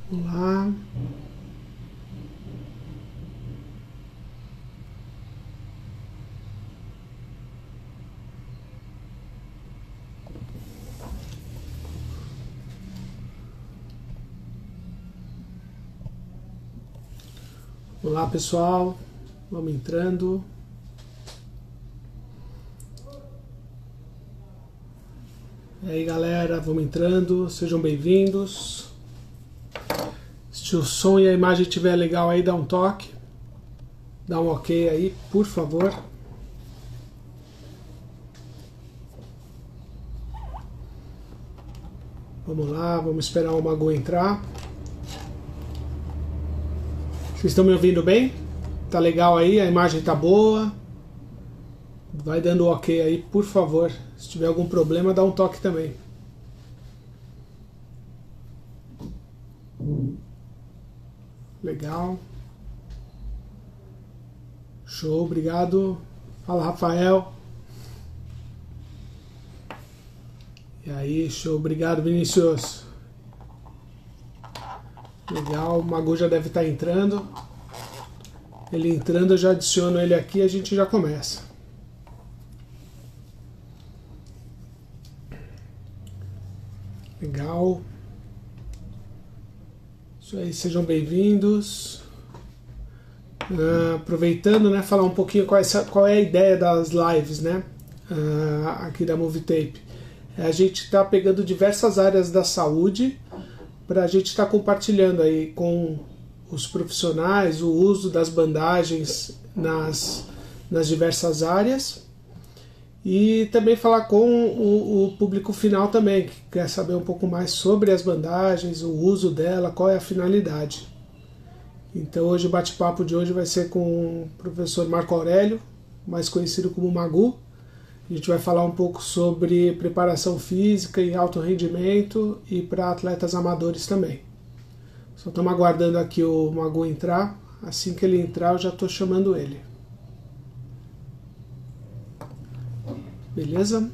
Vamos lá. Olá, pessoal. Vamos entrando. E aí, galera, vamos entrando. Sejam bem-vindos. Se o som e a imagem estiver legal aí, dá um toque. Dá um ok aí, por favor. Vamos lá, vamos esperar o Mago entrar. Vocês estão me ouvindo bem? Tá legal aí? A imagem tá boa? Vai dando ok aí, por favor. Se tiver algum problema, dá um toque também. Legal. Show, obrigado. Fala, Rafael. E aí, show, obrigado, Vinícius. Legal, o Mago já deve estar entrando. Ele entrando, eu já adiciono ele aqui e a gente já começa. Legal. Isso aí, sejam bem-vindos. Aproveitando, né, falar um pouquinho qual é a ideia das lives, né, aqui da MovieTape. A gente está pegando diversas áreas da saúde para a gente estar compartilhando aí com os profissionais o uso das bandagens nas diversas áreas e também falar com o público final também, que quer saber um pouco mais sobre as bandagens, o uso dela, qual é a finalidade. Então hoje o bate-papo de hoje vai ser com o professor Marco Aurélio, mais conhecido como Magu. A gente vai falar um pouco sobre preparação física e alto rendimento e para atletas amadores também. Só estamos aguardando aqui o Magu entrar. Assim que ele entrar, eu já estou chamando ele. Beleza?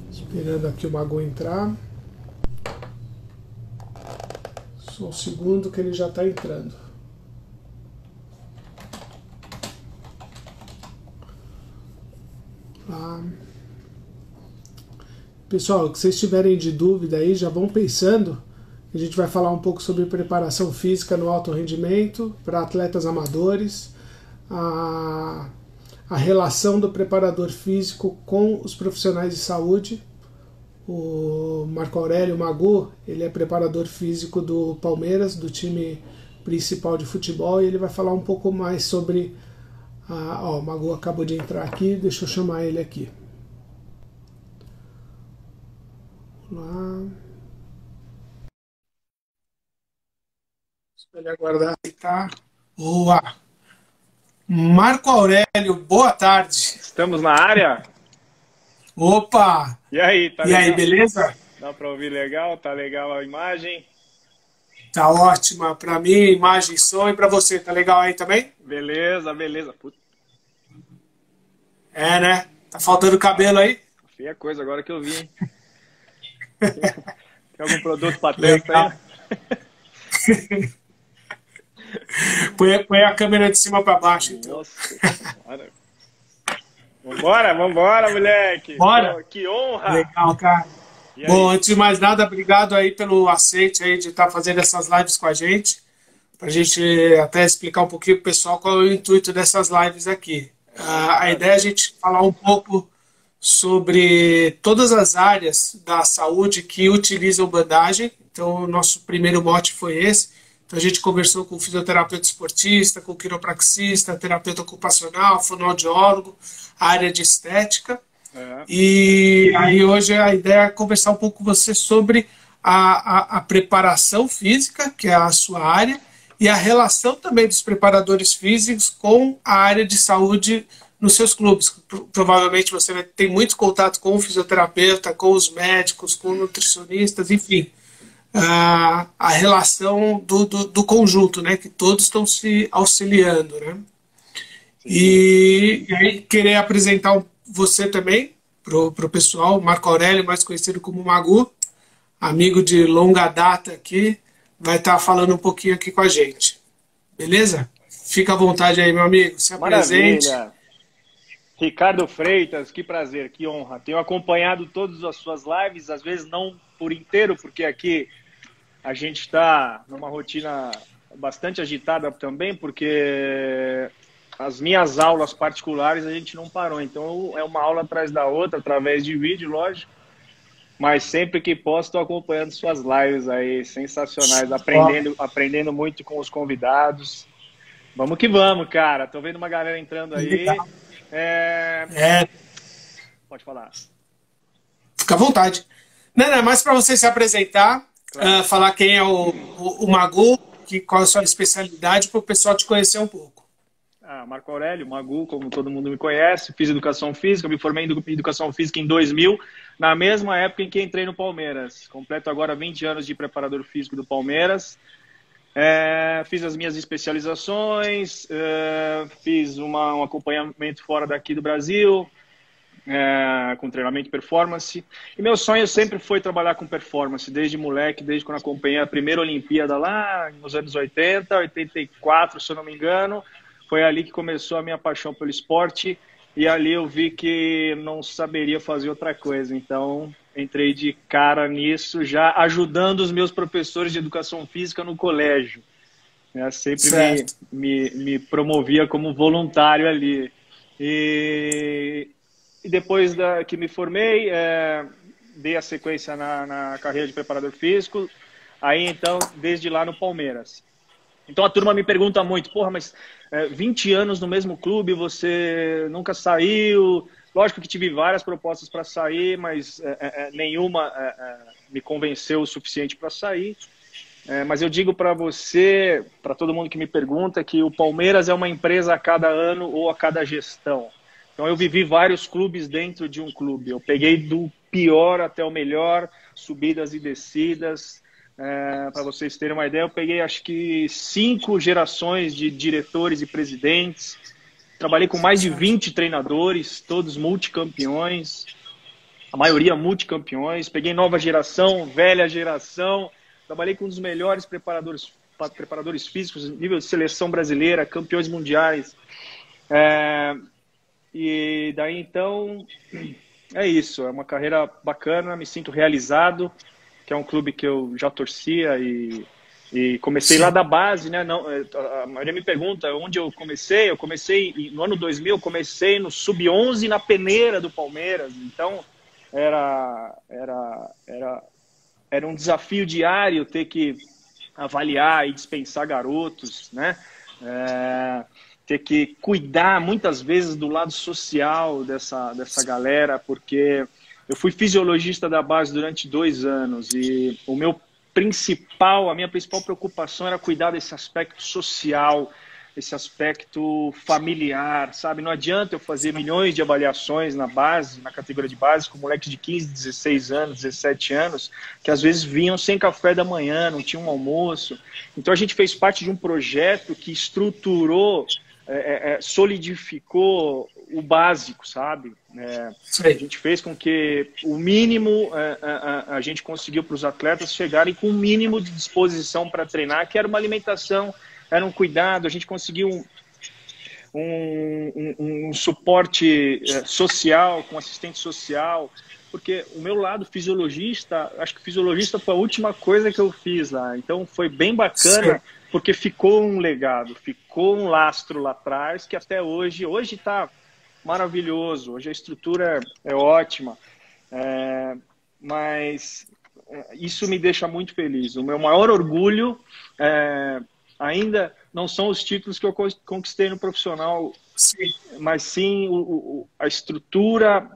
Esperando aqui o Mago entrar. Só um segundo que ele já está entrando. Lá. Pessoal, se vocês tiverem de dúvida aí, já vão pensando. A gente vai falar um pouco sobre preparação física no alto rendimento para atletas amadores. A relação do preparador físico com os profissionais de saúde. O Marco Aurélio Magu, ele é preparador físico do Palmeiras, do time principal de futebol, e ele vai falar um pouco mais sobre... o Magu acabou de entrar aqui, deixa eu chamar ele aqui. Vamos lá. Espera ele aguardar que tá. Boa! Marco Aurélio, boa tarde. Estamos na área? Opa! E aí, tá E legal? aí, beleza? Dá pra ouvir legal? Tá legal a imagem? Tá ótima. Pra mim, imagem, som, e pra você, tá legal aí também? Beleza, beleza. Puta, É, né? Tá faltando cabelo aí? feia coisa agora que eu vi, hein? Tem algum produto pra testa Legal. aí? Põe a câmera de cima pra baixo, então. Nossa senhora. Vambora, vambora, moleque! Bora! Pô, que honra! Legal, cara. E aí? Bom, antes de mais nada, obrigado aí pelo aceite aí de estar fazendo essas lives com a gente. Pra gente até explicar um pouquinho pro pessoal qual é o intuito dessas lives aqui. A ideia é a gente falar um pouco sobre todas as áreas da saúde que utilizam bandagem. Então, o nosso primeiro mote foi esse. Então, a gente conversou com o fisioterapeuta esportista, com o quiropraxista, terapeuta ocupacional, fonoaudiólogo, a área de estética. E aí hoje a ideia é conversar um pouco com você sobre a preparação física, que é a sua área, e a relação também dos preparadores físicos com a área de saúde nos seus clubes. Provavelmente você tem muito contato com o fisioterapeuta, com os médicos, com nutricionistas, enfim. a relação do conjunto, né? Que todos estão se auxiliando, né? Sim. E aí querer apresentar você também pro pessoal, Marco Aurélio, mais conhecido como Magu, amigo de longa data aqui, vai estar falando um pouquinho aqui com a gente. Beleza? Fica à vontade aí, meu amigo. Se apresente. Maravilha. Ricardo Freitas, que prazer, que honra. Tenho acompanhado todas as suas lives, às vezes não por inteiro, porque aqui a gente está numa rotina bastante agitada também, porque as minhas aulas particulares a gente não parou. Então é uma aula atrás da outra, através de vídeo, lógico. Mas sempre que posso, estou acompanhando suas lives aí, sensacionais, Ó, aprendendo muito com os convidados. Vamos que vamos, cara. Tô vendo uma galera entrando aí. legal. É... É, Pode falar. fica à vontade. Não, não, é mais para você se apresentar, Claro. falar quem é o Magu, qual é a sua especialidade, para o pessoal te conhecer um pouco. Ah, Marco Aurélio, Magu, como todo mundo me conhece, fiz educação física, me formei em educação física em 2000, na mesma época em que entrei no Palmeiras. Completo agora 20 anos de preparador físico do Palmeiras. Fiz as minhas especializações, fiz um acompanhamento fora daqui do Brasil, com treinamento e performance. E meu sonho sempre foi trabalhar com performance, desde moleque, desde quando acompanhei a primeira Olimpíada lá nos anos 80, 84, se eu não me engano. Foi ali que começou a minha paixão pelo esporte e ali eu vi que não saberia fazer outra coisa. Então, entrei de cara nisso, já ajudando os meus professores de educação física no colégio. Sempre Certo. me promovia como voluntário ali. E depois que me formei, dei a sequência na carreira de preparador físico. Aí, então, desde lá no Palmeiras. Então a turma me pergunta muito, porra, mas 20 anos no mesmo clube, você nunca saiu? Lógico que tive várias propostas para sair, mas nenhuma me convenceu o suficiente para sair. Mas eu digo para você, para todo mundo que me pergunta, que o Palmeiras é uma empresa a cada ano ou a cada gestão. Então eu vivi vários clubes dentro de um clube. Eu peguei do pior até o melhor, subidas e descidas. Para vocês terem uma ideia, eu peguei acho que 5 gerações de diretores e presidentes. Trabalhei com mais de 20 treinadores, todos multicampeões, a maioria multicampeões. Peguei nova geração, velha geração. Trabalhei com um dos melhores preparadores físicos, nível de seleção brasileira, campeões mundiais. E daí então é isso, é uma carreira bacana, me sinto realizado, que é um clube que eu já torcia e comecei lá Sim. da base, né? Não, a maioria me pergunta onde eu comecei. Eu comecei no ano 2000, eu comecei no sub-11 na peneira do Palmeiras. Então era um desafio diário ter que avaliar e dispensar garotos, né? Ter que cuidar muitas vezes do lado social dessa galera, porque eu fui fisiologista da base durante 2 anos e a minha principal preocupação era cuidar desse aspecto social, esse aspecto familiar, sabe? Não adianta eu fazer milhões de avaliações na base, na categoria de base, com moleques de 15, 16 anos, 17 anos, que às vezes vinham sem café da manhã, não tinham um almoço. Então a gente fez parte de um projeto que estruturou, solidificou o básico, sabe? A Sei. gente fez com que o mínimo a gente conseguiu para os atletas chegarem com o mínimo de disposição para treinar, que era uma alimentação, era um cuidado, a gente conseguiu um suporte social, com assistente social, porque o meu lado fisiologista, acho que fisiologista foi a última coisa que eu fiz lá, então foi bem Sei. bacana, porque ficou um legado, ficou um lastro lá atrás, que até hoje está maravilhoso, hoje a estrutura é ótima, mas isso me deixa muito feliz. O meu maior orgulho ainda não são os títulos que eu conquistei no profissional, Sim. mas sim a estrutura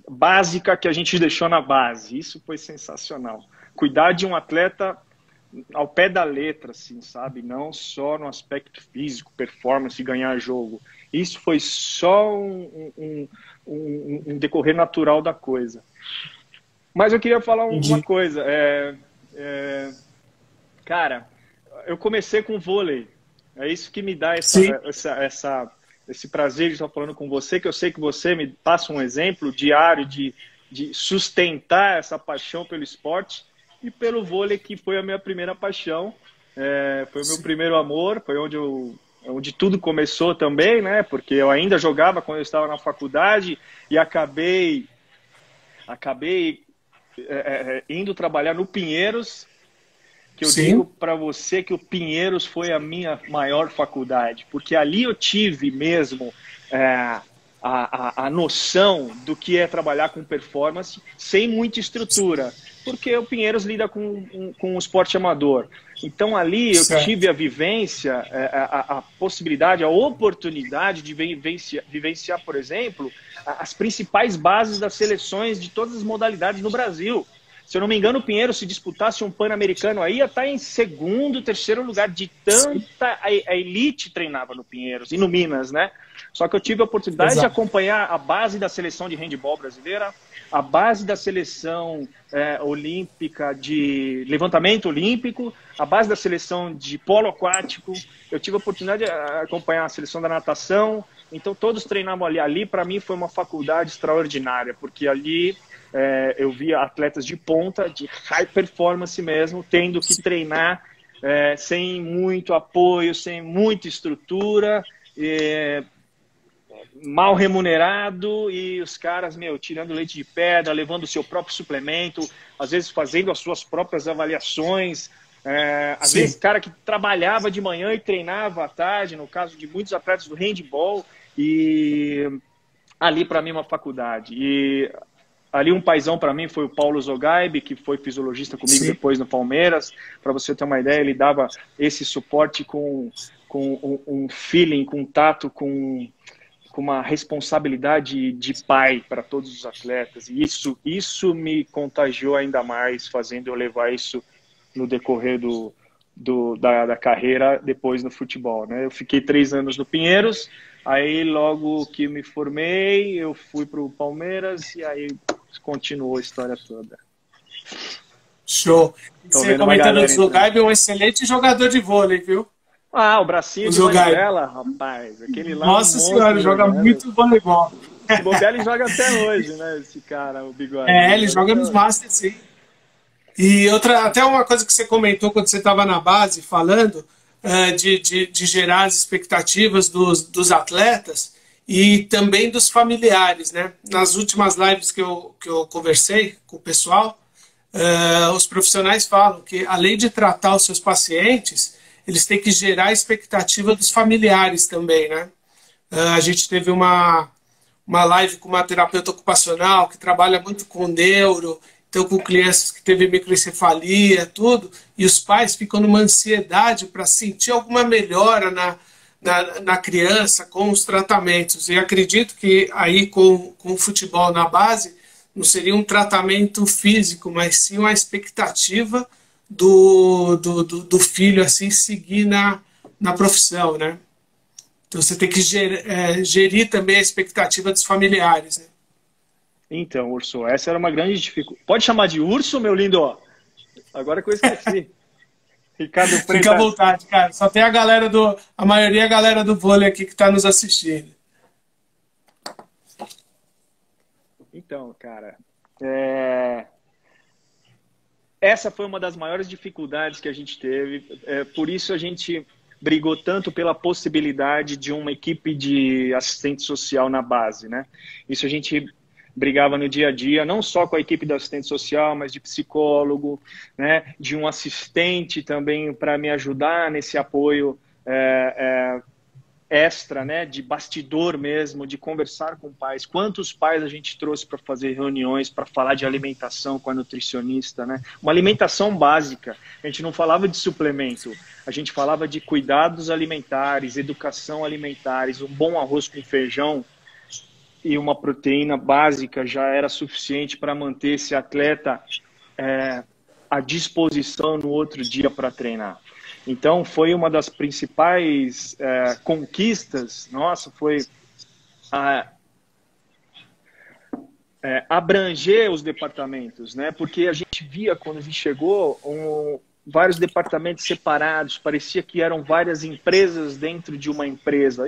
básica que a gente deixou na base. Isso foi sensacional. Cuidar de um atleta ao pé da letra, assim, sabe? Não só no aspecto físico, performance, ganhar jogo. Isso foi só um decorrer natural da coisa. Mas eu queria falar uma Entendi. coisa. Cara, eu comecei com vôlei. É isso que me dá esse prazer de estar falando com você, que eu sei que você me passa um exemplo diário de sustentar essa paixão pelo esporte e pelo vôlei, que foi a minha primeira paixão. Foi o meu primeiro amor, foi onde tudo começou também, né? Porque eu ainda jogava quando eu estava na faculdade e acabei indo trabalhar no Pinheiros, que eu digo para você que o Pinheiros foi a minha maior faculdade, porque ali eu tive mesmo a noção do que é trabalhar com performance sem muita estrutura, porque o Pinheiros lida com o esporte amador. Então ali eu tive a vivência, a possibilidade, a oportunidade de vivenciar, por exemplo, as principais bases das seleções de todas as modalidades no Brasil. Se eu não me engano, o Pinheiros, se disputasse um Pan-Americano aí, ia estar em segundo, terceiro lugar, de tanta a elite treinava no Pinheiros e no Minas, né? Só que eu tive a oportunidade de acompanhar a base da seleção de handebol brasileira, a base da seleção olímpica de levantamento olímpico, a base da seleção de polo aquático. Eu tive a oportunidade de acompanhar a seleção da natação. Então, todos treinavam ali. Ali, para mim, foi uma faculdade extraordinária, porque ali eu via atletas de ponta, de high performance mesmo, tendo que treinar sem muito apoio, sem muita estrutura, mal remunerado, e os caras, tirando leite de pedra, levando o seu próprio suplemento, às vezes fazendo as suas próprias avaliações, às vezes cara que trabalhava de manhã e treinava à tarde, no caso de muitos atletas do handball, e ali para mim uma faculdade. E ali um paizão para mim foi o Paulo Zogaib, que foi fisiologista comigo depois no Palmeiras. Para você ter uma ideia, ele dava esse suporte com um feeling, com um tato, com uma responsabilidade de pai para todos os atletas. E isso me contagiou ainda mais, fazendo eu levar isso no decorrer da carreira depois no futebol, né? Eu fiquei 3 anos no Pinheiros, aí logo que me formei, eu fui para o Palmeiras e aí continuou a história toda. Show. Você comentando do Zogaib, é um excelente jogador de vôlei, viu? Ah, o bracinho de manivela, rapaz. Aquele lá. Nossa senhora, joga muito voleibol. Se bobear, ele joga até hoje, né? Esse cara, o Bigode. Ele joga nos Masters, sim. E até uma coisa que você comentou quando você estava na base, falando de gerar as expectativas dos atletas e também dos familiares, né? Nas últimas lives que eu conversei com o pessoal, os profissionais falam que, além de tratar os seus pacientes, eles têm que gerar a expectativa dos familiares também, né? A gente teve uma live com uma terapeuta ocupacional que trabalha muito com neuro, então com crianças que teve microencefalia, tudo, e os pais ficam numa ansiedade para sentir alguma melhora na criança com os tratamentos. E acredito que aí com o futebol na base não seria um tratamento físico, mas sim uma expectativa do filho assim seguir na profissão, né? Então você tem que gerir também a expectativa dos familiares, né? Então, Urso, essa era uma grande dificuldade. Pode chamar de Urso, meu lindo? Agora que eu esqueci. Ricardo Freitas. Fica à vontade, cara. Só tem a maioria é a galera do vôlei aqui que está nos assistindo. Então, cara, essa foi uma das maiores dificuldades que a gente teve. Por isso a gente brigou tanto pela possibilidade de uma equipe de assistente social na base, né? Isso a gente brigava no dia a dia, não só com a equipe do assistente social, mas de psicólogo, né? De um assistente também para me ajudar nesse apoio extra, né? De bastidor mesmo, de conversar com pais. Quantos pais a gente trouxe para fazer reuniões, para falar de alimentação com a nutricionista, né? Uma alimentação básica. A gente não falava de suplemento, a gente falava de cuidados alimentares, educação alimentares, um bom arroz com feijão e uma proteína básica já era suficiente para manter esse atleta à disposição no outro dia para treinar. Então, foi uma das principais conquistas, nossa, foi abranger os departamentos, né? Porque a gente via, quando a gente chegou, vários departamentos separados, parecia que eram várias empresas dentro de uma empresa.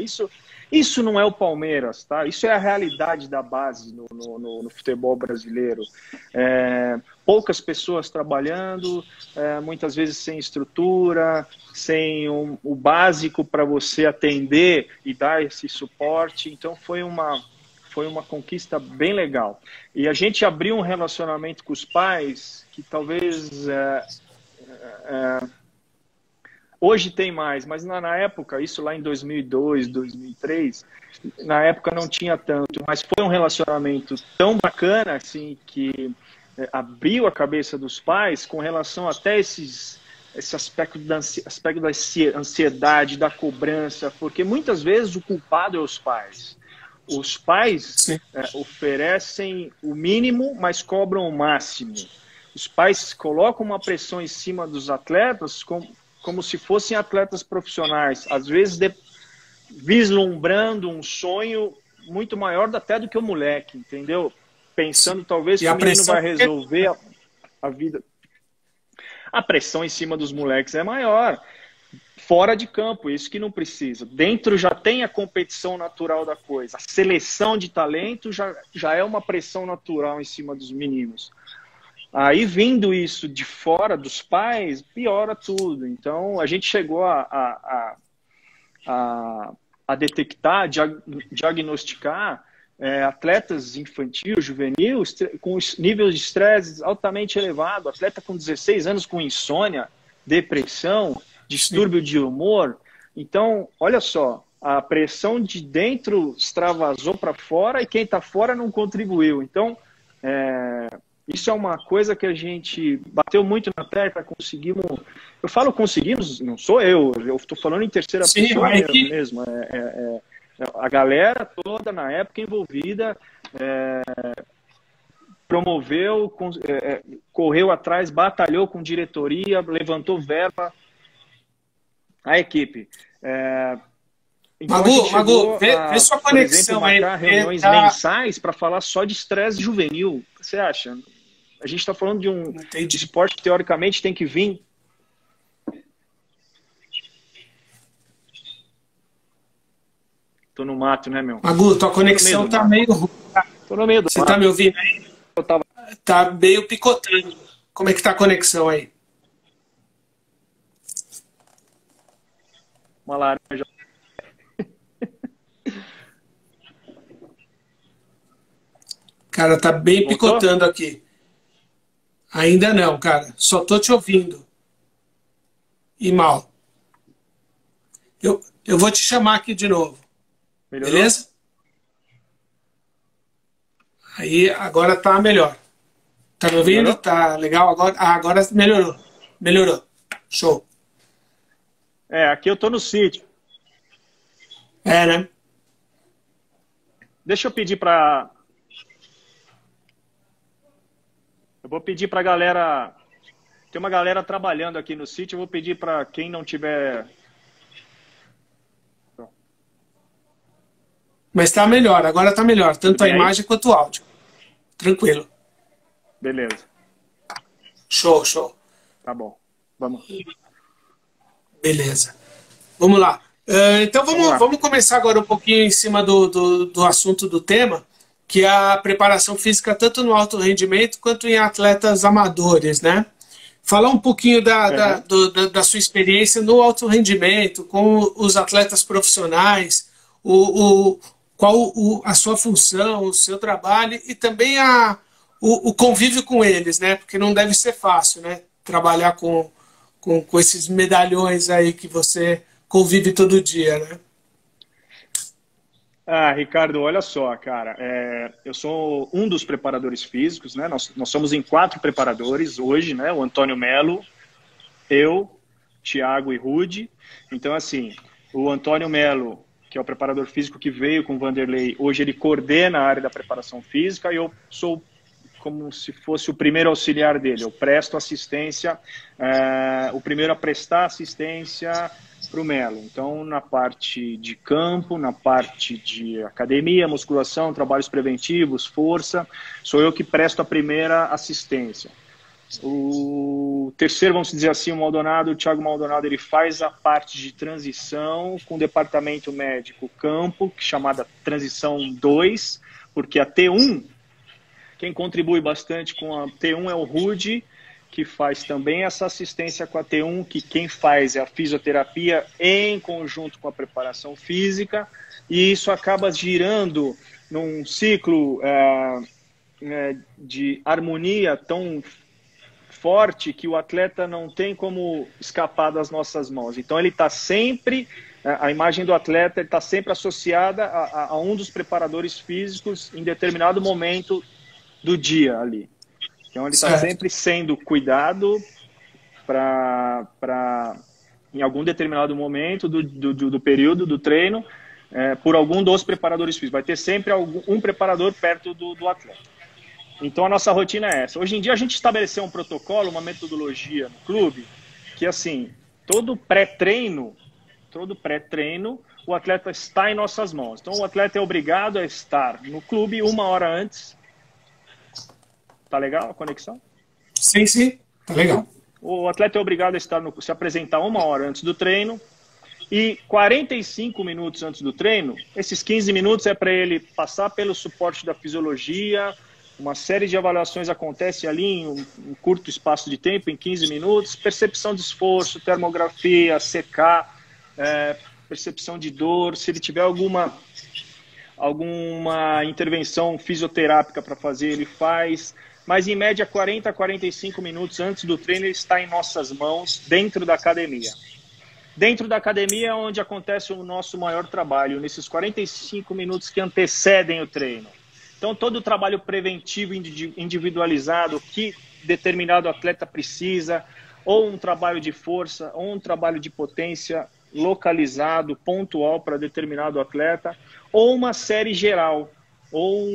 Isso não é o Palmeiras, tá? Isso é a realidade da base no futebol brasileiro. Poucas pessoas trabalhando, muitas vezes sem estrutura, sem o básico para você atender e dar esse suporte. Então foi uma conquista bem legal. E a gente abriu um relacionamento com os pais que talvez hoje tem mais, mas na época, isso lá em 2002, 2003, na época não tinha tanto, mas foi um relacionamento tão bacana assim que abriu a cabeça dos pais com relação até esse aspecto da ansiedade, da cobrança, porque muitas vezes o culpado é os pais. Os pais oferecem o mínimo, mas cobram o máximo. Os pais colocam uma pressão em cima dos atletas como se fossem atletas profissionais, às vezes vislumbrando um sonho muito maior até do que o moleque, entendeu? Pensando talvez que o menino vai resolver a vida. A pressão em cima dos moleques é maior. Fora de campo, isso que não precisa. Dentro já tem a competição natural da coisa. A seleção de talento já é uma pressão natural em cima dos meninos. Aí, vindo isso de fora dos pais, piora tudo. Então, a gente chegou a detectar, diagnosticar atletas infantil, juvenil, com níveis de estresse altamente elevado. Atleta com 16 anos com insônia, depressão, distúrbio de humor. Então, olha só, a pressão de dentro extravasou para fora e quem está fora não contribuiu. Então, isso é uma coisa que a gente bateu muito na tecla, conseguimos... Eu falo conseguimos, não sou eu estou falando em terceira pessoa mesmo. A galera toda na época envolvida promoveu, correu atrás, batalhou com diretoria, levantou verba. A equipe. Então Magu, vê sua conexão aí. Reuniões mensais para falar só de estresse juvenil. O que você acha? A gente está falando de um esporte que teoricamente tem que vir. Tô no mato, né, meu? Magu, tua conexão tá meio ruim. Tô no meio do Você tá me ouvindo aí? Tá meio picotando. Como é que tá a conexão aí? Uma laranja. Cara, tá bem picotando aqui. Ainda não, cara. Só tô te ouvindo. E mal. Eu vou te chamar aqui de novo. Melhorou? Beleza? Aí, agora tá melhor. Tá me ouvindo? Melhorou? Tá legal agora? Agora melhorou. Melhorou. Show. Aqui eu tô no sítio. Né? Deixa eu pedir pra... Eu vou pedir pra galera... Tem uma galera trabalhando aqui no sítio, eu vou pedir pra quem não tiver... Mas tá melhor, agora tá melhor. Tanto a imagem quanto o áudio. Tranquilo. Beleza. Show, show. Tá bom. Vamos. Beleza. Vamos lá. Então vamos começar agora um pouquinho em cima do assunto do tema, que é a preparação física tanto no alto rendimento quanto em atletas amadores, né? Falar um pouquinho da sua experiência no alto rendimento, com os atletas profissionais, qual a sua função, o seu trabalho e também o convívio com eles, né? Porque não deve ser fácil, né? Trabalhar com esses medalhões aí que você convive todo dia, né? Ricardo, olha só, cara, eu sou um dos preparadores físicos, né? Nós somos em 4 preparadores hoje, né? O Antônio Melo, eu, Thiago e Rude. Então, assim, o Antônio Melo, que é o preparador físico que veio com o Vanderlei, hoje ele coordena a área da preparação física e eu sou como se fosse o primeiro auxiliar dele. Eu presto assistência, o primeiro a prestar assistência para o Melo. Então, na parte de campo, na parte de academia, musculação, trabalhos preventivos, força, sou eu que presto a primeira assistência. O terceiro, vamos dizer assim, o Thiago Maldonado, ele faz a parte de transição com o departamento médico campo, chamada transição 2, porque a T1, quem contribui bastante com a T1 é o Rudy, que faz também essa assistência com a T1, que quem faz é a fisioterapia em conjunto com a preparação física, e isso acaba girando num ciclo de harmonia tão forte que o atleta não tem como escapar das nossas mãos. Então ele está sempre, a imagem do atleta está sempre associada a um dos preparadores físicos em determinado momento do dia ali. Então ele está sempre sendo cuidado para em algum determinado momento do período do treino por algum dos preparadores físicos. Vai ter sempre um preparador perto do atleta. Então a nossa rotina é essa. Hoje em dia a gente estabeleceu um protocolo, uma metodologia no clube, que assim, todo pré-treino, o atleta está em nossas mãos. Então o atleta é obrigado a estar no clube 1 hora antes. Tá legal a conexão? Sim, tá legal. O atleta é obrigado a se apresentar 1 hora antes do treino e 45 minutos antes do treino, esses 15 minutos é para ele passar pelo suporte da fisiologia. Uma série de avaliações acontece ali em um curto espaço de tempo, em 15 minutos. Percepção de esforço, termografia, CK, percepção de dor. Se ele tiver alguma intervenção fisioterápica para fazer, ele faz. Mas, em média, 40 a 45 minutos antes do treino, ele está em nossas mãos, dentro da academia. Dentro da academia é onde acontece o nosso maior trabalho, nesses 45 minutos que antecedem o treino. Então, todo o trabalho preventivo individualizado que determinado atleta precisa, ou um trabalho de força, ou um trabalho de potência localizado, pontual para determinado atleta, ou uma série geral, ou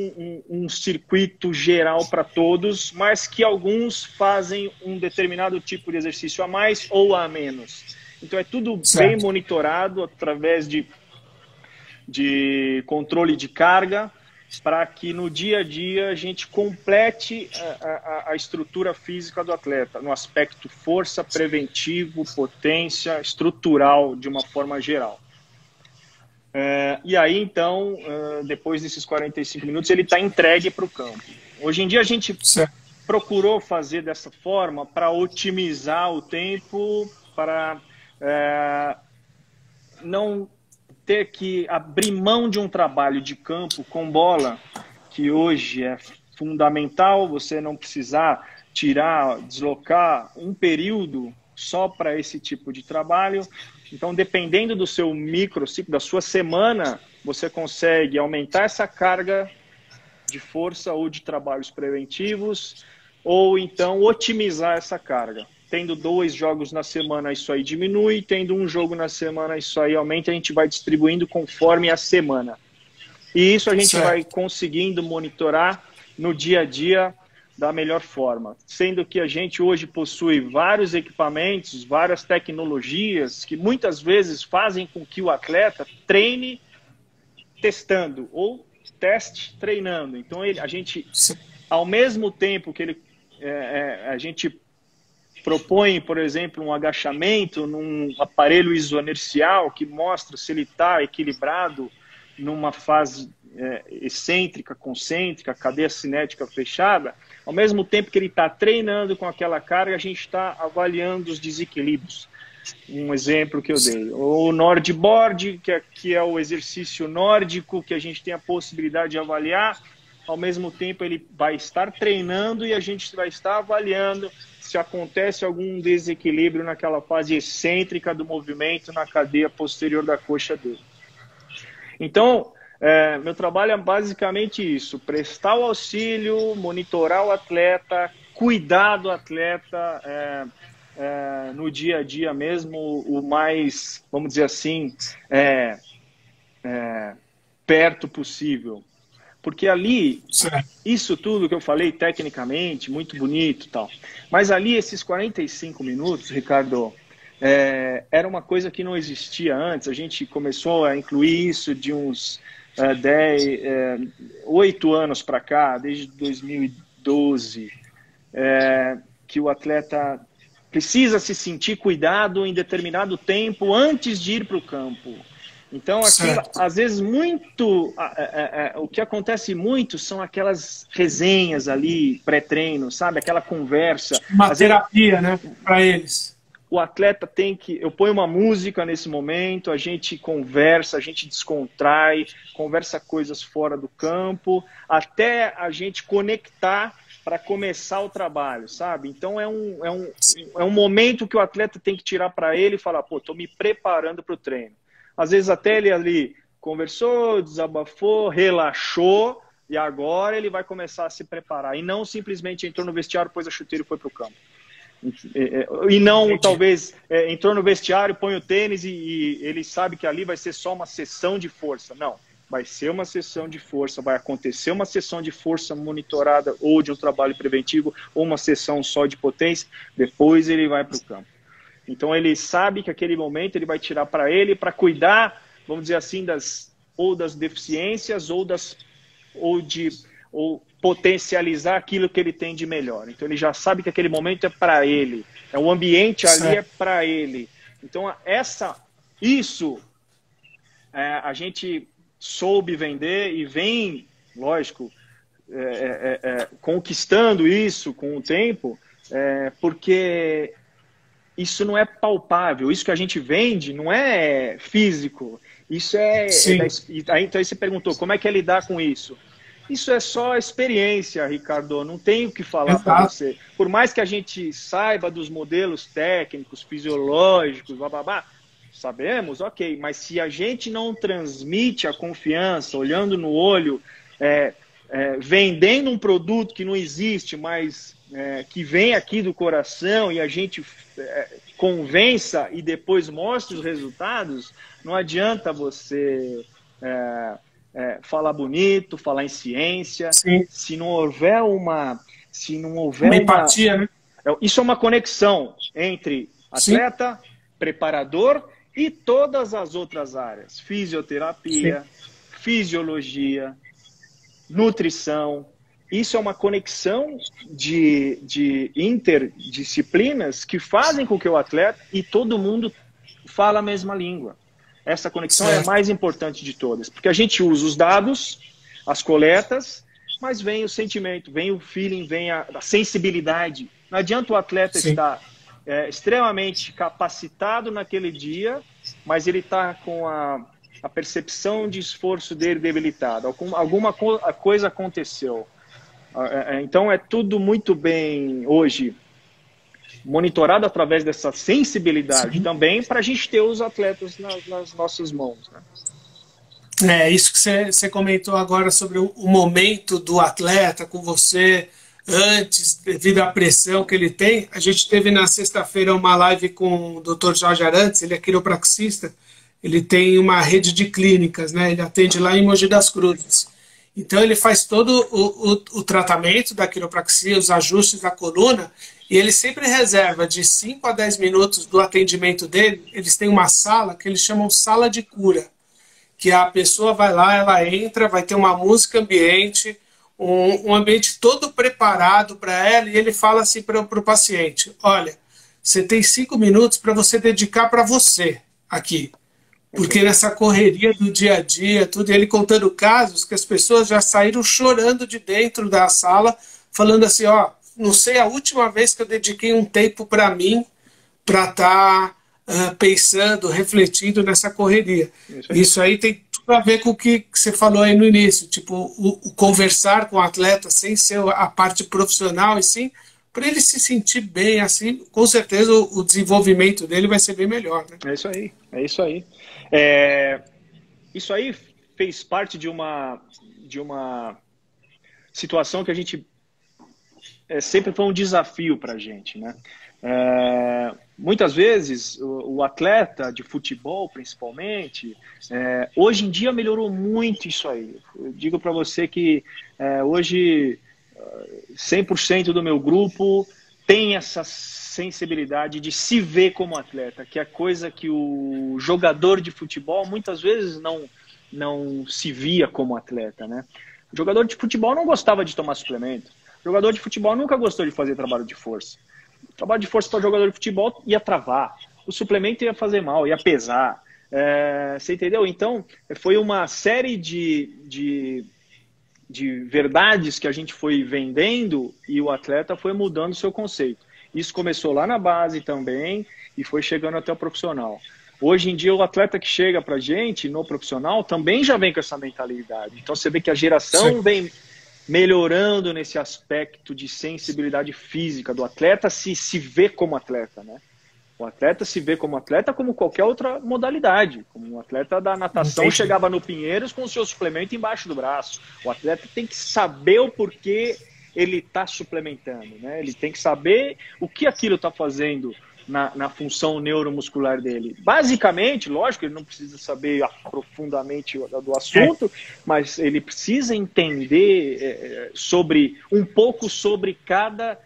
um circuito geral para todos, mas que alguns fazem um determinado tipo de exercício a mais ou a menos. Então, é tudo bem monitorado através de controle de carga, para que no dia a dia a gente complete a estrutura física do atleta, no aspecto força, preventivo, potência, estrutural, de uma forma geral. E aí, então, depois desses 45 minutos, ele está entregue para o campo. Hoje em dia a gente procurou fazer dessa forma para otimizar o tempo, para não ter que abrir mão de um trabalho de campo com bola, que hoje é fundamental, você não precisar deslocar um período só para esse tipo de trabalho. Então, dependendo do seu microciclo, da sua semana, você consegue aumentar essa carga de força ou de trabalhos preventivos, ou então otimizar essa carga. Tendo 2 jogos na semana, isso aí diminui. Tendo 1 jogo na semana, isso aí aumenta. A gente vai distribuindo conforme a semana. E isso a gente vai conseguindo monitorar no dia a dia da melhor forma. Sendo que a gente hoje possui vários equipamentos, várias tecnologias que muitas vezes fazem com que o atleta treine testando ou teste treinando. Então, a gente, ao mesmo tempo que a gente propõe, por exemplo, um agachamento num aparelho isoinercial que mostra se ele está equilibrado numa fase excêntrica, concêntrica, cadeia cinética fechada, ao mesmo tempo que ele está treinando com aquela carga, a gente está avaliando os desequilíbrios. Um exemplo que eu dei. O Nordboard, que é o exercício nórdico que a gente tem a possibilidade de avaliar, ao mesmo tempo ele vai estar treinando e a gente vai estar avaliando se acontece algum desequilíbrio naquela fase excêntrica do movimento na cadeia posterior da coxa dele. Então, meu trabalho é basicamente isso: prestar o auxílio, monitorar o atleta, cuidar do atleta no dia a dia mesmo, o mais, vamos dizer assim, perto possível. Porque ali, isso tudo que eu falei tecnicamente, muito bonito e tal, mas ali esses 45 minutos, Ricardo, era uma coisa que não existia antes. A gente começou a incluir isso de uns 8 anos para cá, desde 2012, que o atleta precisa se sentir cuidado em determinado tempo antes de ir para o campo. Então, às vezes, o que acontece muito são aquelas resenhas ali, pré-treino, sabe? Aquela conversa. Uma terapia, né, para eles. O atleta tem que... Eu ponho uma música nesse momento, a gente conversa, a gente descontrai, conversa coisas fora do campo, até a gente conectar para começar o trabalho, sabe? Então, é um momento que o atleta tem que tirar para ele e falar, pô, estou me preparando para o treino. Às vezes até ele ali conversou, desabafou, relaxou e agora ele vai começar a se preparar. E não simplesmente entrou no vestiário, pôs a chuteira e foi para o campo. E não, talvez, entrou no vestiário, põe o tênis e ele sabe que ali vai ser só uma sessão de força. Não, vai ser uma sessão de força, vai acontecer uma sessão de força monitorada ou de um trabalho preventivo ou uma sessão só de potência, depois ele vai para o campo. Então ele sabe que aquele momento ele vai tirar para ele para cuidar, vamos dizer assim, das deficiências ou potencializar aquilo que ele tem de melhor. Então ele já sabe que aquele momento é para ele, o ambiente ali é para ele. Então a gente soube vender e vem, lógico, conquistando isso com o tempo, porque isso não é palpável, isso que a gente vende não é físico, isso então aí você perguntou, como é que é lidar com isso? Isso é só experiência, Ricardo, não tenho o que falar para você. Por mais que a gente saiba dos modelos técnicos, fisiológicos, bababá, sabemos, ok, mas se a gente não transmite a confiança, olhando no olho, vendendo um produto que não existe, mas que vem aqui do coração e a gente convença e depois mostre os resultados, não adianta você falar bonito, falar em ciência, se não houver uma empatia, né? Isso é uma conexão entre atleta, preparador e todas as outras áreas, fisioterapia, fisiologia, nutrição. Isso é uma conexão de interdisciplinas que fazem com que o atleta e todo mundo fala a mesma língua. Essa conexão é a mais importante de todas, porque a gente usa os dados, as coletas, mas vem o sentimento, vem o feeling, vem a sensibilidade. Não adianta o atleta estar extremamente capacitado naquele dia, mas ele está com a percepção de esforço dele debilitada. Alguma coisa aconteceu. Então é tudo muito bem hoje monitorado através dessa sensibilidade também para a gente ter os atletas nas nossas mãos, né? Isso que você comentou agora sobre o momento do atleta com você antes, devido à pressão que ele tem. A gente teve na sexta-feira uma live com o Dr. Jorge Arantes, ele é quiropraxista, ele tem uma rede de clínicas, né? Ele atende lá em Mogi das Cruzes. Então ele faz todo o tratamento da quiropraxia, os ajustes da coluna, e ele sempre reserva de 5 a 10 minutos do atendimento dele. Eles têm uma sala que eles chamam sala de cura, que a pessoa vai lá, ela entra, vai ter uma música ambiente, um ambiente todo preparado para ela, e ele fala assim para o paciente: olha, você tem 5 minutos para você dedicar para você aqui. Porque nessa correria do dia a dia, tudo, ele contando casos que as pessoas já saíram chorando de dentro da sala, falando assim, não sei a última vez que eu dediquei um tempo para mim, para estar pensando, refletindo nessa correria. Isso aí tem tudo a ver com o que você falou aí no início, tipo, o conversar com o atleta sem ser a parte profissional, e sim para ele se sentir bem, assim, com certeza o desenvolvimento dele vai ser bem melhor, né? É isso aí, é isso aí. Isso aí fez parte de uma situação que a gente sempre foi um desafio para a gente, né? Muitas vezes o atleta de futebol, principalmente, hoje em dia melhorou muito isso aí. Eu digo para você que hoje 100% do meu grupo tem essa sensibilidade de se ver como atleta, que é coisa que o jogador de futebol muitas vezes não se via como atleta, né? O jogador de futebol não gostava de tomar suplemento. O jogador de futebol nunca gostou de fazer trabalho de força. O trabalho de força para jogador de futebol ia travar. O suplemento ia fazer mal, ia pesar. Você entendeu? Então, foi uma série de verdades que a gente foi vendendo e o atleta foi mudando o seu conceito. Isso começou lá na base também e foi chegando até o profissional. Hoje em dia, o atleta que chega pra gente no profissional também já vem com essa mentalidade. Então, você vê que a geração vem melhorando nesse aspecto de sensibilidade física do atleta, se vê como atleta, né? O atleta se vê como atleta como qualquer outra modalidade. Como um atleta da natação chegava no Pinheiros com o seu suplemento embaixo do braço. O atleta tem que saber o porquê ele está suplementando, né? Ele tem que saber o que aquilo está fazendo na função neuromuscular dele. Basicamente, lógico, ele não precisa saber profundamente do assunto, mas ele precisa entender um pouco sobre cada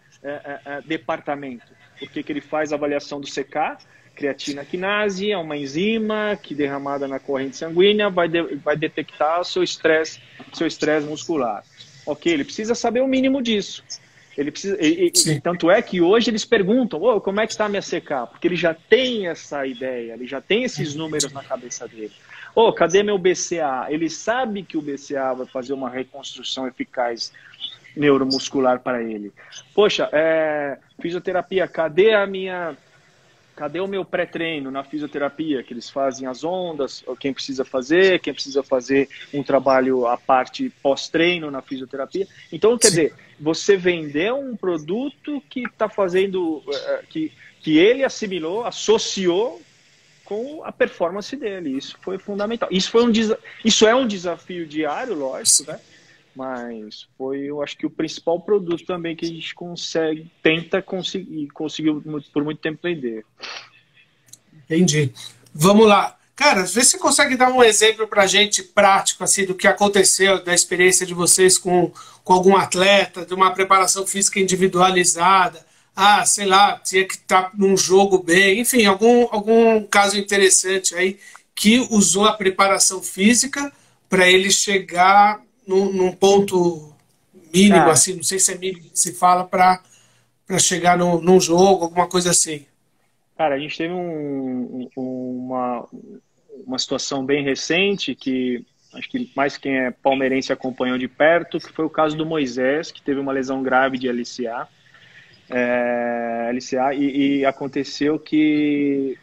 departamento. Por que ele faz a avaliação do CK? Creatina quinase é uma enzima que, derramada na corrente sanguínea, vai detectar o seu estresse muscular. Ok, ele precisa saber o mínimo disso. Ele precisa, tanto é que hoje eles perguntam, como é que está a minha CK? Porque ele já tem essa ideia, ele já tem esses números na cabeça dele. Cadê meu BCA? Ele sabe que o BCA vai fazer uma reconstrução eficaz neuromuscular para ele. Poxa, fisioterapia, cadê o meu pré-treino na fisioterapia? Que eles fazem as ondas, quem precisa fazer um trabalho à parte pós-treino na fisioterapia. Então, quer dizer, você vendeu um produto que está fazendo, que ele assimilou, associou com a performance dele. Isso foi fundamental. Isso é um desafio diário, lógico, né? Mas foi, eu acho que o principal produto também que a gente conseguiu por muito tempo vender. Entendi. Vamos lá. Cara, vê se você consegue dar um exemplo para a gente prático assim, do que aconteceu, da experiência de vocês com algum atleta, de uma preparação física individualizada. Sei lá, tinha que estar num jogo bem, enfim, algum caso interessante aí que usou a preparação física para ele chegar num ponto mínimo, assim, não sei se é mínimo que se fala, para chegar num jogo, alguma coisa assim. Cara, a gente teve uma situação bem recente que acho que mais quem é palmeirense acompanhou de perto, que foi o caso do Moisés, que teve uma lesão grave de LCA. E aconteceu que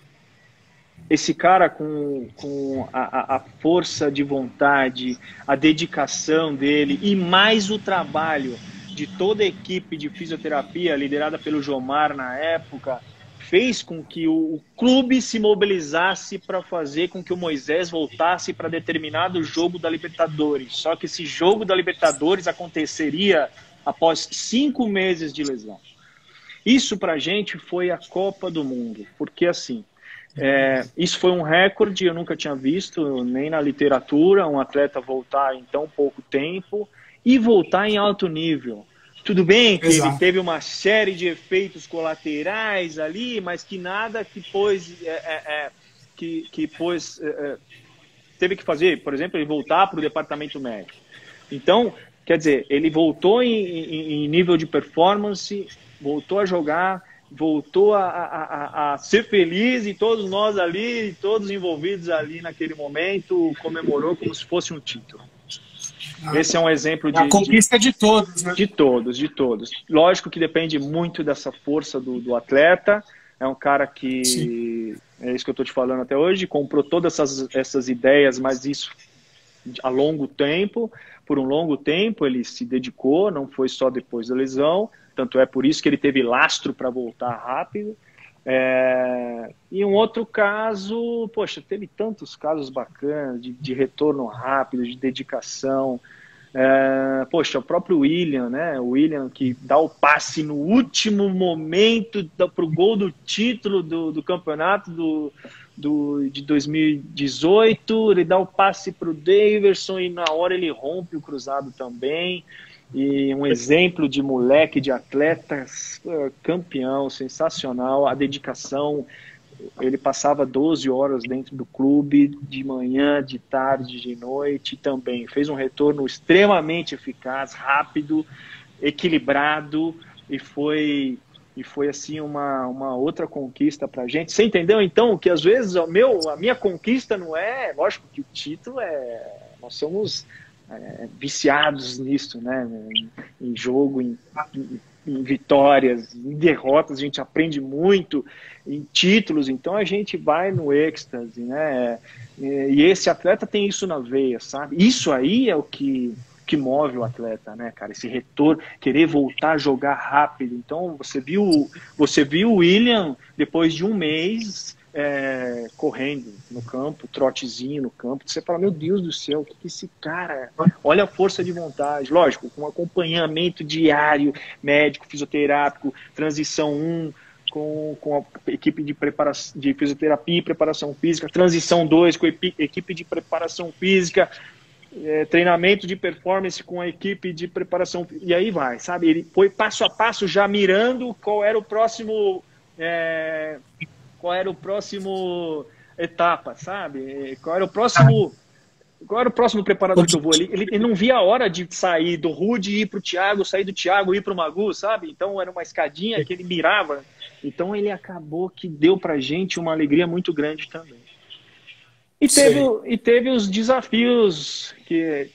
esse cara com a força de vontade, a dedicação dele e mais o trabalho de toda a equipe de fisioterapia liderada pelo Jomar na época, fez com que o clube se mobilizasse para fazer com que o Moisés voltasse para determinado jogo da Libertadores. Só que esse jogo da Libertadores aconteceria após 5 meses de lesão. Isso para a gente foi a Copa do Mundo, porque assim, isso foi um recorde, eu nunca tinha visto, nem na literatura, um atleta voltar em tão pouco tempo e voltar em alto nível. Tudo bem que ele teve uma série de efeitos colaterais ali, mas que nada que teve que fazer, por exemplo, ele voltar para o departamento médico. Então, quer dizer, ele voltou em nível de performance, voltou a jogar, voltou a ser feliz, e todos nós ali, todos envolvidos ali naquele momento, comemorou como se fosse um título. Esse é um exemplo de... A conquista de todos, né? De todos. Lógico que depende muito dessa força do atleta. É um cara que, é isso que eu estou te falando até hoje, comprou todas essas ideias, mas isso a longo tempo. Por um longo tempo ele se dedicou, não foi só depois da lesão. Tanto é por isso que ele teve lastro para voltar rápido. E um outro caso, poxa, teve tantos casos bacanas de retorno rápido, de dedicação. Poxa, o próprio William, né? O William que dá o passe no último momento para o gol do título do campeonato de 2018. Ele dá o passe para o Daverson e na hora ele rompe o cruzado também. e um exemplo de moleque, de atletas, campeão, sensacional, a dedicação. Ele passava 12 horas dentro do clube, de manhã, de tarde, de noite também. Fez um retorno extremamente eficaz, rápido, equilibrado, e foi assim uma outra conquista pra gente. Você entendeu, então, que às vezes a minha conquista não é... Lógico que o título nós somos viciados nisso, né? Em jogo, em vitórias, em derrotas, a gente aprende muito, em títulos, então a gente vai no êxtase, né? E esse atleta tem isso na veia, sabe? Isso aí é o que move o atleta, né, cara? Esse retorno, querer voltar a jogar rápido. Então, você viu o William, depois de um mês, correndo no campo, trotezinho no campo, você fala, meu Deus do céu, o que esse cara... Olha a força de vontade, lógico, com acompanhamento diário, médico, fisioterápico, transição 1, com a equipe de fisioterapia e preparação física, transição 2 com a equipe de preparação física, treinamento de performance com a equipe de preparação, e aí vai, sabe? Ele foi passo a passo já mirando qual era o próximo etapa, sabe? Qual era o próximo preparador que eu vou ali? Ele não via a hora de sair do Rude e ir para o Thiago, sair do Thiago e ir para o Magu, sabe? Então era uma escadinha que ele mirava. Então ele acabou que deu pra gente uma alegria muito grande também. E teve os desafios que...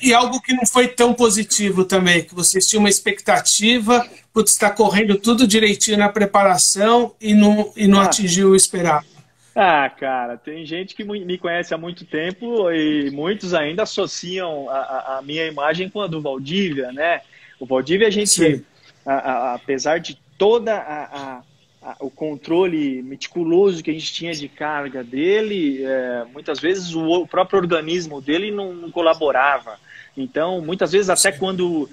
E algo que não foi tão positivo também, que vocês tinham uma expectativa, por estar correndo tudo direitinho na preparação e não atingiu o esperado. Cara, tem gente que me conhece há muito tempo e muitos ainda associam a minha imagem com a do Valdívia, né? O Valdívia, a gente, apesar de toda o controle meticuloso que a gente tinha de carga dele, muitas vezes o próprio organismo dele não colaborava. Então, muitas vezes, até quando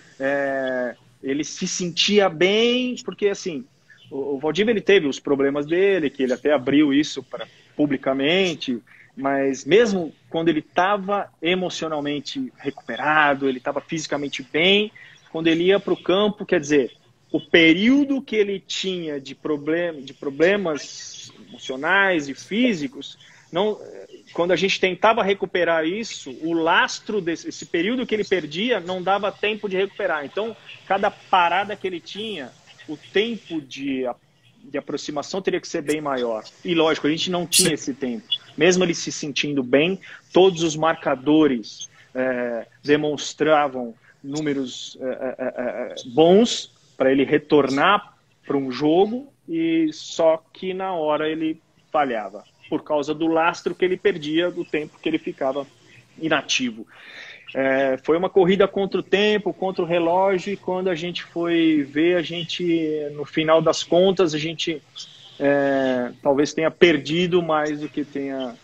ele se sentia bem, porque assim, o Valdívia, ele teve os problemas dele, que ele até abriu isso publicamente, mas mesmo quando ele estava emocionalmente recuperado, ele estava fisicamente bem, quando ele ia para o campo, quer dizer, o período que ele tinha de problemas emocionais e físicos, quando a gente tentava recuperar isso, o lastro desse período que ele perdia não dava tempo de recuperar. Então, cada parada que ele tinha, o tempo de aproximação teria que ser bem maior. E lógico, a gente não tinha esse tempo. Mesmo ele se sentindo bem, todos os marcadores demonstravam números bons para ele retornar para um jogo, e só que na hora ele falhava, por causa do lastro que ele perdia, do tempo que ele ficava inativo. Foi uma corrida contra o tempo, contra o relógio, e quando a gente foi ver, no final das contas, a gente talvez tenha perdido mais do que tenha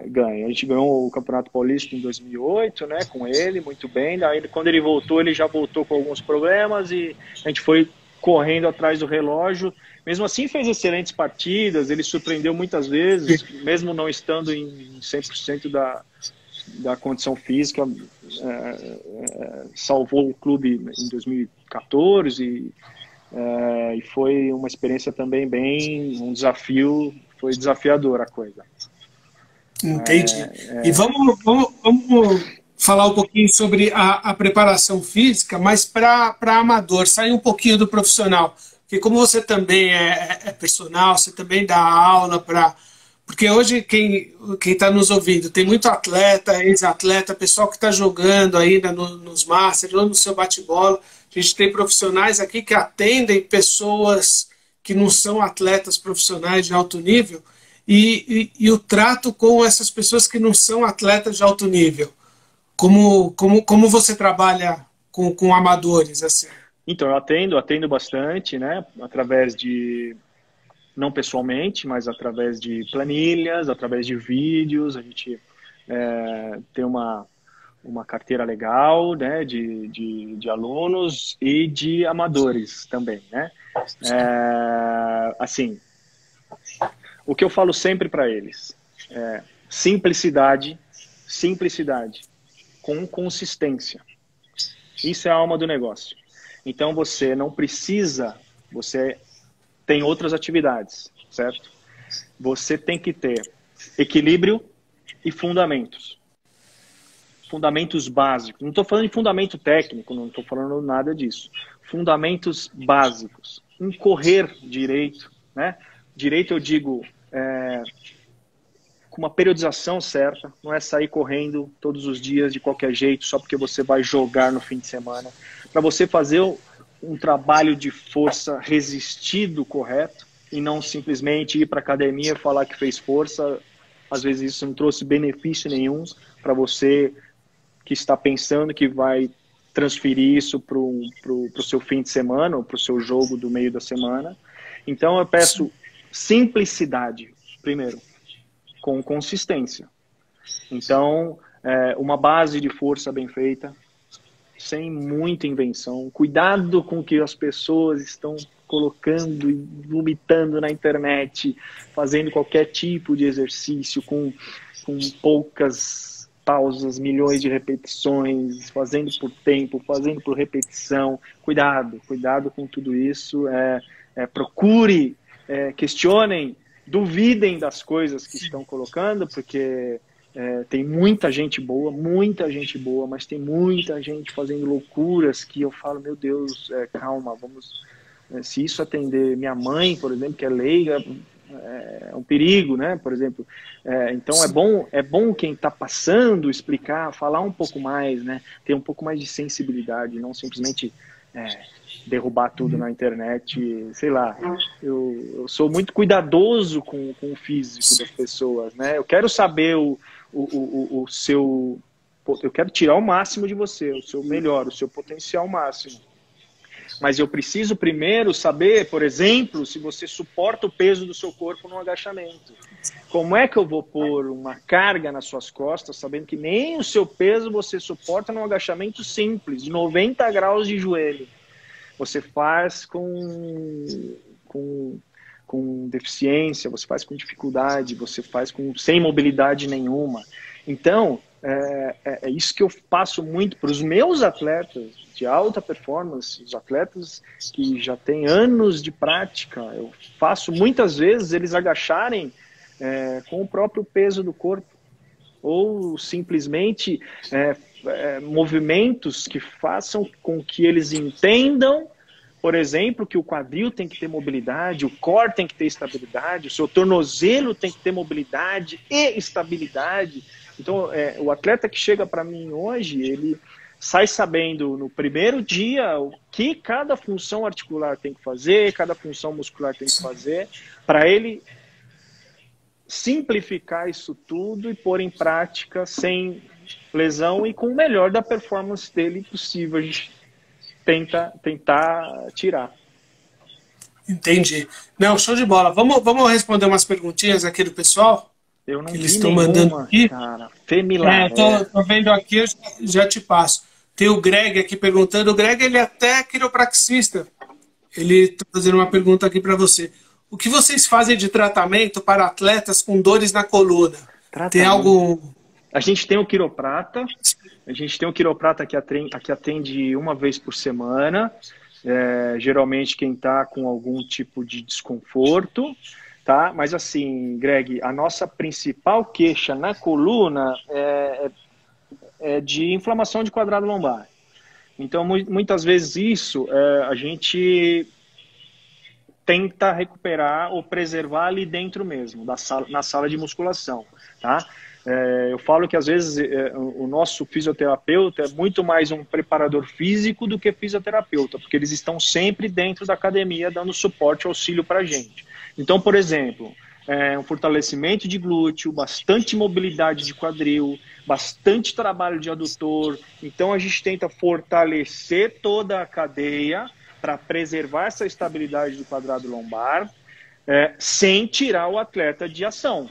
ganho. A gente ganhou o Campeonato Paulista em 2008, né, com ele, muito bem. Daí, quando ele voltou, ele já voltou com alguns problemas e a gente foi correndo atrás do relógio. Mesmo assim, fez excelentes partidas, ele surpreendeu muitas vezes, mesmo não estando em 100% da condição física, salvou o clube em 2014 e foi uma experiência também um desafio, foi desafiadora a coisa. Entendi. E vamos falar um pouquinho sobre a preparação física, mas para amador, sair um pouquinho do profissional. Porque como você também é personal, você também dá aula porque hoje quem está nos ouvindo, tem muito atleta, ex-atleta, pessoal que está jogando ainda nos Masters, ou no seu bate-bola. A gente tem profissionais aqui que atendem pessoas que não são atletas profissionais de alto nível, e o trato com essas pessoas que não são atletas de alto nível. Como você trabalha com amadores? Assim? Então, eu atendo bastante, né? Através de, não pessoalmente, mas através de planilhas, através de vídeos. A gente tem uma carteira legal, né? de alunos e de amadores também, né? Assim, o que eu falo sempre para eles é simplicidade com consistência. Isso é a alma do negócio. Então você não precisa, você tem outras atividades, certo? Você tem que ter equilíbrio e fundamentos. Fundamentos básicos. Não estou falando de fundamento técnico, não estou falando nada disso. Fundamentos básicos. Um correr direito, né? Direito eu digo com uma periodização certa, não é sair correndo todos os dias de qualquer jeito só porque você vai jogar no fim de semana. Para você fazer um trabalho de força resistido correto e não simplesmente ir para a academia e falar que fez força. Às vezes isso não trouxe benefício nenhum para você que está pensando que vai transferir isso para o seu fim de semana ou para o seu jogo do meio da semana. Então eu peço simplicidade, primeiro, com consistência. Então, uma base de força bem feita, sem muita invenção. Cuidado com o que as pessoas estão colocando e vomitando na internet, fazendo qualquer tipo de exercício com poucas pausas, milhões de repetições, fazendo por tempo, fazendo por repetição. Cuidado com tudo isso. Procure, questionem, duvidem das coisas que estão colocando, porque tem muita gente boa, mas tem muita gente fazendo loucuras que eu falo, meu Deus, calma, vamos... Se isso atender minha mãe, por exemplo, que é leiga, é um perigo, né? Por exemplo, então é bom quem está passando explicar, falar um pouco mais, né? Ter um pouco mais de sensibilidade, não simplesmente derrubar tudo na internet, sei lá. Eu sou muito cuidadoso com o físico das pessoas, né? Eu quero saber o seu... Eu quero tirar o máximo de você, o seu melhor, o seu potencial máximo. Mas eu preciso primeiro saber, por exemplo, se você suporta o peso do seu corpo no agachamento. Como é que eu vou pôr uma carga nas suas costas, sabendo que nem o seu peso você suporta num agachamento simples, de 90 graus de joelho? Você faz com deficiência, você faz com dificuldade, você faz sem mobilidade nenhuma. Então, é isso que eu passo muito para os meus atletas de alta performance, os atletas que já têm anos de prática. Eu faço muitas vezes eles agacharem com o próprio peso do corpo, ou simplesmente movimentos que façam com que eles entendam, por exemplo, que o quadril tem que ter mobilidade, o core tem que ter estabilidade, o seu tornozelo tem que ter mobilidade e estabilidade. Então, o atleta que chega para mim hoje, ele sai sabendo no primeiro dia o que cada função articular tem que fazer, cada função muscular tem que fazer, para ele simplificar isso tudo e pôr em prática sem lesão e com o melhor da performance dele possível. A gente tentar tirar. Entendi. Não, show de bola. Vamos responder umas perguntinhas aqui do pessoal? Eu não que vi eles estão nenhuma, mandando aqui. Cara. Femilar. Tô vendo aqui, eu já te passo. Tem o Greg aqui perguntando. O Greg, ele é até quiropraxista. Ele está fazendo uma pergunta aqui para você. O que vocês fazem de tratamento para atletas com dores na coluna? Tem algo... A gente tem o quiroprata. A gente tem um quiroprata que atende uma vez por semana. Geralmente quem está com algum tipo de desconforto. Tá? Mas assim, Greg, a nossa principal queixa na coluna é de inflamação de quadrado lombar. Então, muitas vezes isso a gente tenta recuperar ou preservar ali dentro mesmo, na sala de musculação. Tá? Eu falo que às vezes o nosso fisioterapeuta é muito mais um preparador físico do que fisioterapeuta, porque eles estão sempre dentro da academia dando suporte e auxílio para a gente. Então, por exemplo, um fortalecimento de glúteo, bastante mobilidade de quadril, bastante trabalho de adutor. Então, a gente tenta fortalecer toda a cadeia para preservar essa estabilidade do quadrado lombar, sem tirar o atleta de ação.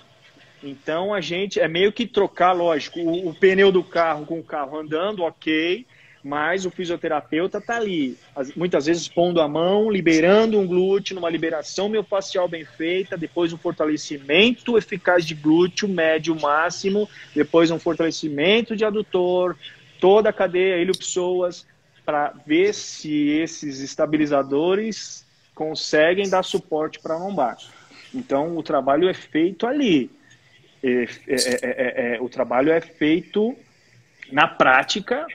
Então, a gente meio que trocar, lógico, o pneu do carro com o carro andando, ok, mas o fisioterapeuta está ali, muitas vezes pondo a mão, liberando um glúteo, numa liberação miofascial bem feita, depois um fortalecimento eficaz de glúteo, médio, máximo, depois um fortalecimento de adutor, toda a cadeia, iliopsoas, para ver se esses estabilizadores conseguem dar suporte para a lombar. Então, o trabalho é feito ali. O trabalho é feito na prática,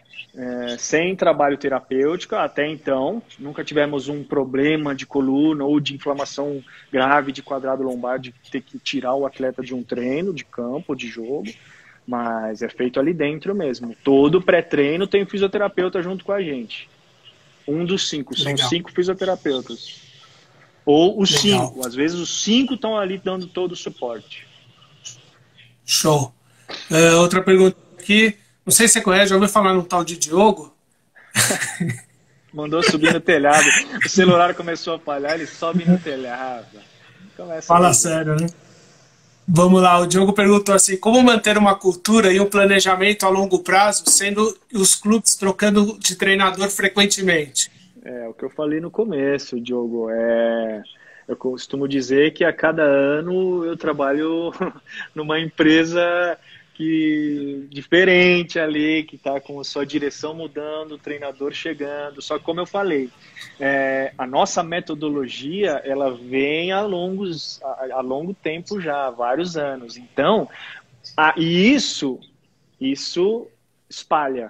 sem trabalho terapêutico. Até então, nunca tivemos um problema de coluna ou de inflamação grave de quadrado lombar, de ter que tirar o atleta de um treino, de campo, de jogo. Mas é feito ali dentro mesmo. Todo pré-treino tem um fisioterapeuta junto com a gente. Um dos 5. São 5 fisioterapeutas. Ou os 5. Às vezes os 5 estão ali dando todo o suporte. Show. Outra pergunta aqui. Não sei se você conhece, já ouviu falar num tal de Diogo? Mandou subir no telhado. O celular começou a falhar, ele sobe no telhado. Fala sério, né? Vamos lá, o Diogo perguntou assim, como manter uma cultura e um planejamento a longo prazo, sendo os clubes trocando de treinador frequentemente? O que eu falei no começo, Diogo, eu costumo dizer que a cada ano eu trabalho numa empresa diferente ali, que está com a sua direção mudando, o treinador chegando. Só que, como eu falei, a nossa metodologia ela vem a longo tempo já, há vários anos. Então, e isso espalha,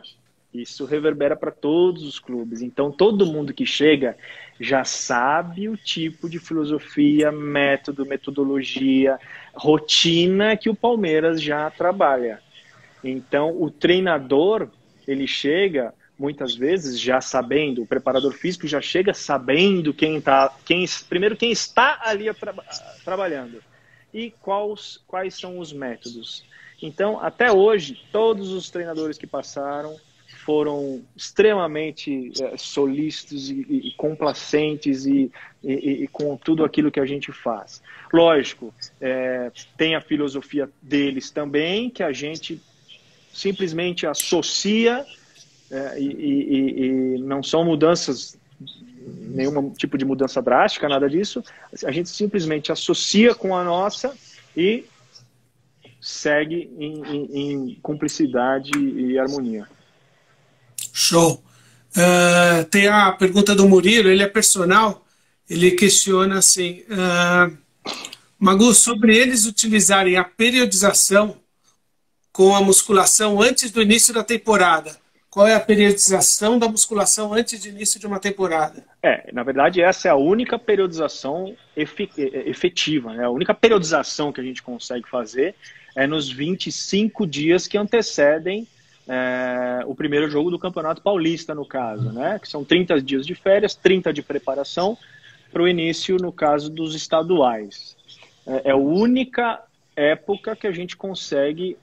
isso reverbera para todos os clubes. Então, todo mundo que chega já sabe o tipo de filosofia, método, metodologia, rotina que o Palmeiras já trabalha. Então, o treinador, ele chega, muitas vezes, já sabendo, o preparador físico já chega sabendo primeiro quem está ali trabalhando e quais são os métodos. Então, até hoje, todos os treinadores que passaram foram extremamente solícitos e complacentes e com tudo aquilo que a gente faz. Lógico, tem a filosofia deles também, que a gente simplesmente associa e não são mudanças, nenhum tipo de mudança drástica, nada disso. A gente simplesmente associa com a nossa e segue em cumplicidade e harmonia. Show. Tem a pergunta do Murilo, ele é personal, ele questiona assim, Magu, sobre eles utilizarem a periodização com a musculação antes do início da temporada. Qual é a periodização da musculação antes do início de uma temporada? Na verdade, essa é a única periodização efetiva, né? A única periodização que a gente consegue fazer é nos 25 dias que antecedem o primeiro jogo do Campeonato Paulista, no caso, né? Que são 30 dias de férias, 30 de preparação para o início, no caso dos estaduais. É a única época que a gente consegue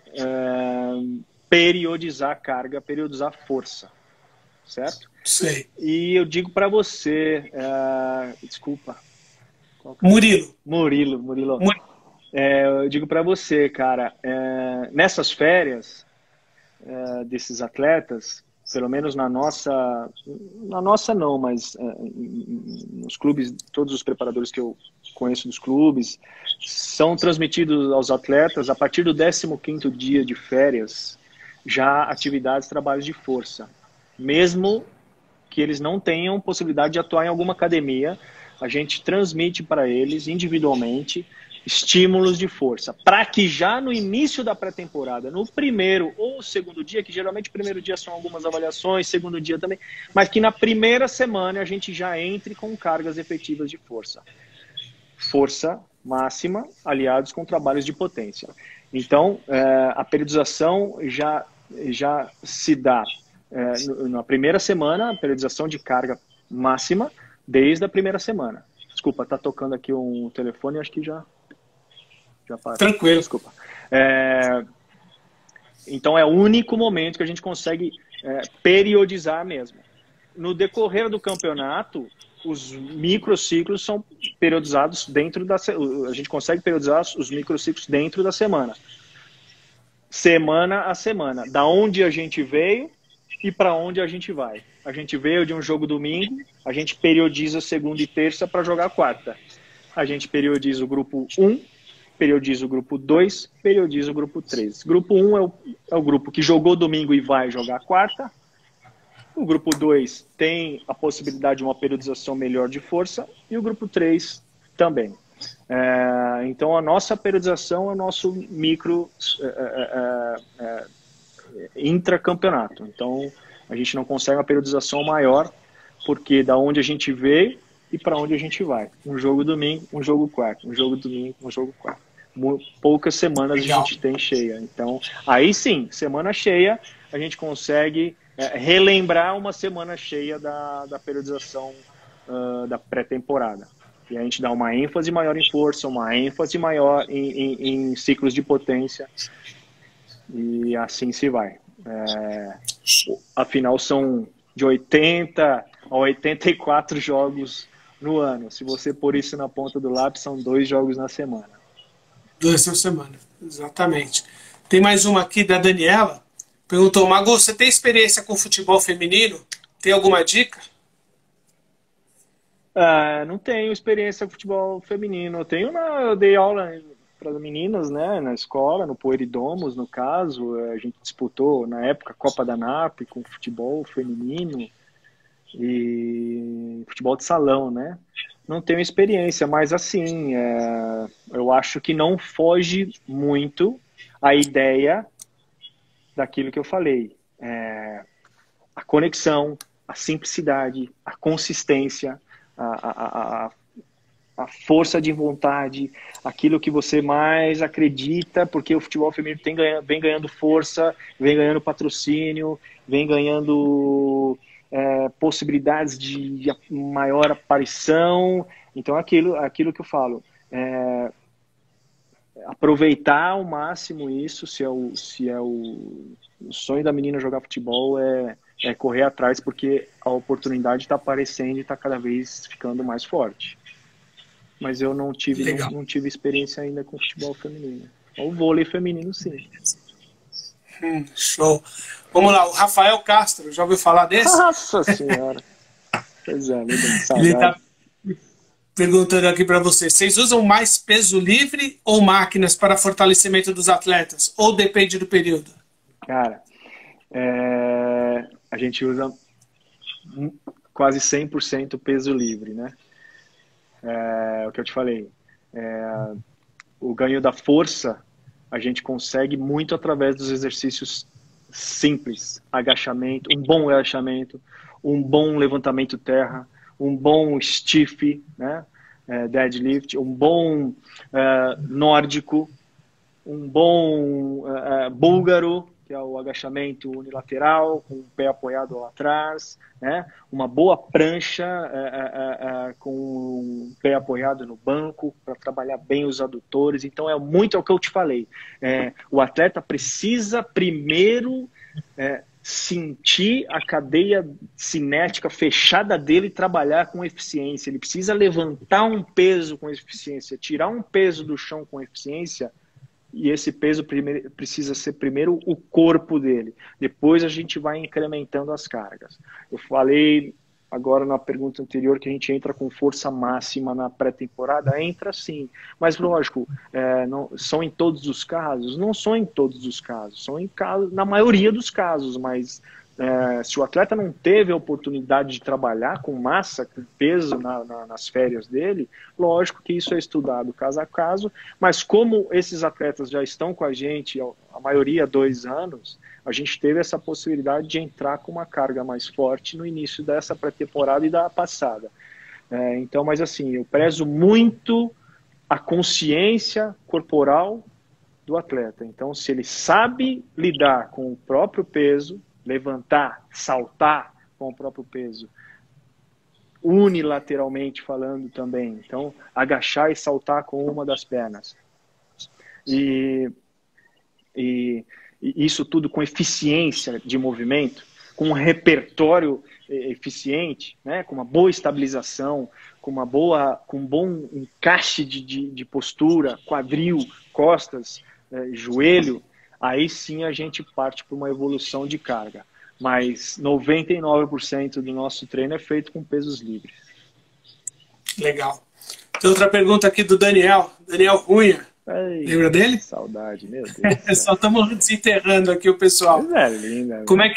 periodizar a carga, periodizar a força, certo? Sei. E eu digo para você, desculpa. Murilo. Eu digo para você, cara, nessas férias desses atletas, pelo menos na nossa não, mas nos clubes, todos os preparadores que eu conheço dos clubes, são transmitidos aos atletas a partir do 15º dia de férias, já atividades, trabalhos de força. Mesmo que eles não tenham possibilidade de atuar em alguma academia, a gente transmite para eles individualmente estímulos de força, para que já no início da pré-temporada, no primeiro ou segundo dia, que geralmente o primeiro dia são algumas avaliações, segundo dia também, mas que na primeira semana a gente já entre com cargas efetivas de força. Força máxima, aliados com trabalhos de potência. Então, a periodização já se dá na primeira semana, a periodização de carga máxima, desde a primeira semana. Desculpa, está tocando aqui um telefone, acho que já parou. Tranquilo. Desculpa. Então é o único momento que a gente consegue periodizar mesmo. No decorrer do campeonato, os microciclos são periodizados a gente consegue periodizar os microciclos dentro da semana. Semana a semana. Da onde a gente veio e para onde a gente vai. A gente veio de um jogo domingo, a gente periodiza segunda e terça para jogar quarta. A gente periodiza o grupo 1, periodiza o grupo 2, periodiza o grupo 3. Grupo 1 é o grupo que jogou domingo e vai jogar quarta. O grupo 2 tem a possibilidade de uma periodização melhor de força e o grupo 3 também. Então, a nossa periodização é o nosso micro intracampeonato. Então, a gente não consegue uma periodização maior, porque da onde a gente veio e para onde a gente vai. Um jogo domingo, um jogo quarto. Um jogo domingo, um jogo quarto. Poucas semanas a gente tem cheia. Então, aí sim, semana cheia, a gente consegue relembrar uma semana cheia da periodização da pré-temporada. E a gente dá uma ênfase maior em força, uma ênfase maior em ciclos de potência. E assim se vai. Afinal, são de 80 a 84 jogos no ano. Se você pôr isso na ponta do lápis, são 2 jogos na semana. 2 na semana, exatamente. Tem mais uma aqui da Daniela. Perguntou, Mago, você tem experiência com futebol feminino? Tem alguma dica? Não tenho experiência com futebol feminino. Eu dei aula para as meninas, né, na escola, no Poeridomos, no caso. A gente disputou, na época, a Copa da NAP com futebol feminino e futebol de salão, né? Não tenho experiência, mas assim, eu acho que não foge muito a ideia daquilo que eu falei. A conexão, a simplicidade, a consistência, a força de vontade, aquilo que você mais acredita, porque o futebol feminino vem ganhando força, vem ganhando patrocínio, vem ganhando possibilidades de maior aparição. Então, aquilo que eu falo, aproveitar ao máximo isso, se é o sonho da menina jogar futebol, é correr atrás, porque a oportunidade está aparecendo e está cada vez ficando mais forte. Mas eu não tive experiência ainda com futebol feminino. O vôlei feminino, sim. Show. Vamos lá, o Rafael Castro, já ouviu falar desse? Nossa Senhora. Pois é, ele está perguntando aqui para você, vocês usam mais peso livre ou máquinas para fortalecimento dos atletas? Ou depende do período? Cara, a gente usa quase 100% peso livre, né? O que eu te falei. O ganho da força a gente consegue muito através dos exercícios simples. Agachamento, um bom agachamento, um bom levantamento terra, um bom stiff, né? Deadlift, um bom nórdico, um bom búlgaro, que é o agachamento unilateral, com o pé apoiado lá atrás, né? Uma boa prancha com o pé apoiado no banco, para trabalhar bem os adutores. Então, muito o que eu te falei. O atleta precisa primeiro sentir a cadeia cinética fechada dele e trabalhar com eficiência. Ele precisa levantar um peso com eficiência, tirar um peso do chão com eficiência. E esse peso precisa ser primeiro o corpo dele. Depois a gente vai incrementando as cargas. Eu falei agora na pergunta anterior que a gente entra com força máxima na pré-temporada. Entra sim. Mas lógico, não, são em todos os casos? Não são em todos os casos. São na maioria dos casos. Mas se o atleta não teve a oportunidade de trabalhar com massa, com peso nas férias dele, lógico que isso é estudado caso a caso, mas como esses atletas já estão com a gente, a maioria há 2 anos, a gente teve essa possibilidade de entrar com uma carga mais forte no início dessa pré-temporada e da passada. Então, mas assim, eu prezo muito a consciência corporal do atleta. Então, se ele sabe lidar com o próprio peso, levantar, saltar com o próprio peso, unilateralmente falando também. Então, agachar e saltar com uma das pernas. E isso tudo com eficiência de movimento, com um repertório eficiente, né? Com uma boa estabilização, com um bom encaixe de postura, quadril, costas, joelho. Aí sim a gente parte para uma evolução de carga. Mas 99% do nosso treino é feito com pesos livres. Legal. Tem outra pergunta aqui do Daniel Cunha. Lembra dele? Saudade, meu Deus. Só estamos desenterrando aqui o pessoal. Coisa linda. Como é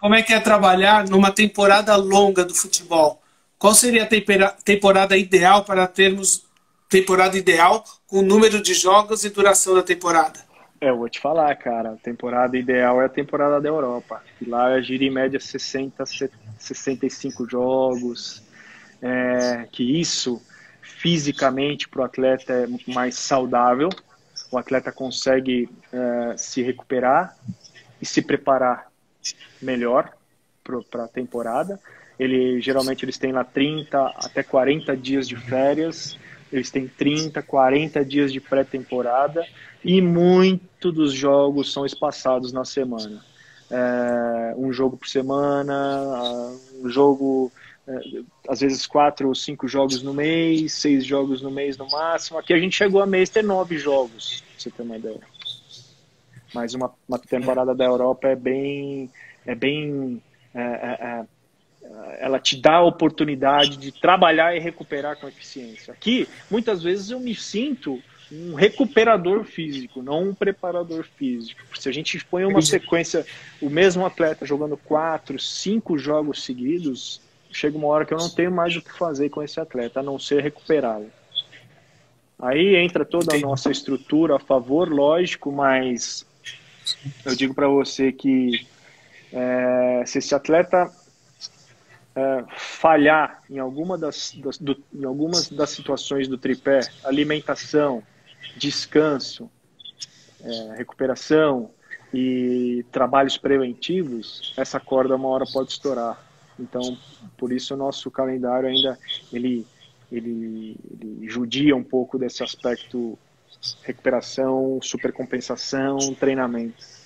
como é que é trabalhar numa temporada longa do futebol? Qual seria a temporada ideal para termos temporada ideal com o número de jogos e duração da temporada? Eu vou te falar, cara, a temporada ideal é a temporada da Europa. E lá gira em média 60, 65 jogos. Que isso, fisicamente, para o atleta é mais saudável. O atleta consegue se recuperar e se preparar melhor para a temporada. Geralmente eles têm lá 30 até 40 dias de férias, eles têm 30, 40 dias de pré-temporada e muitos dos jogos são espaçados na semana. Um jogo por semana, um jogo, às vezes 4 ou 5 jogos no mês, 6 jogos no mês no máximo. Aqui a gente chegou a mês ter 9 jogos, pra você ter uma ideia. Mas uma temporada da Europa ela te dá a oportunidade de trabalhar e recuperar com eficiência. Aqui, muitas vezes eu me sinto um recuperador físico, não um preparador físico. Se a gente põe uma sequência, o mesmo atleta jogando 4, 5 jogos seguidos, chega uma hora que eu não tenho mais o que fazer com esse atleta, a não ser recuperá-lo. Aí entra toda a nossa estrutura a favor, lógico, mas eu digo para você que se esse atleta falhar em algumas das situações do tripé, alimentação, descanso, recuperação e trabalhos preventivos, essa corda uma hora pode estourar. Então, por isso o nosso calendário ainda ele judia um pouco desse aspecto recuperação, supercompensação, treinamento.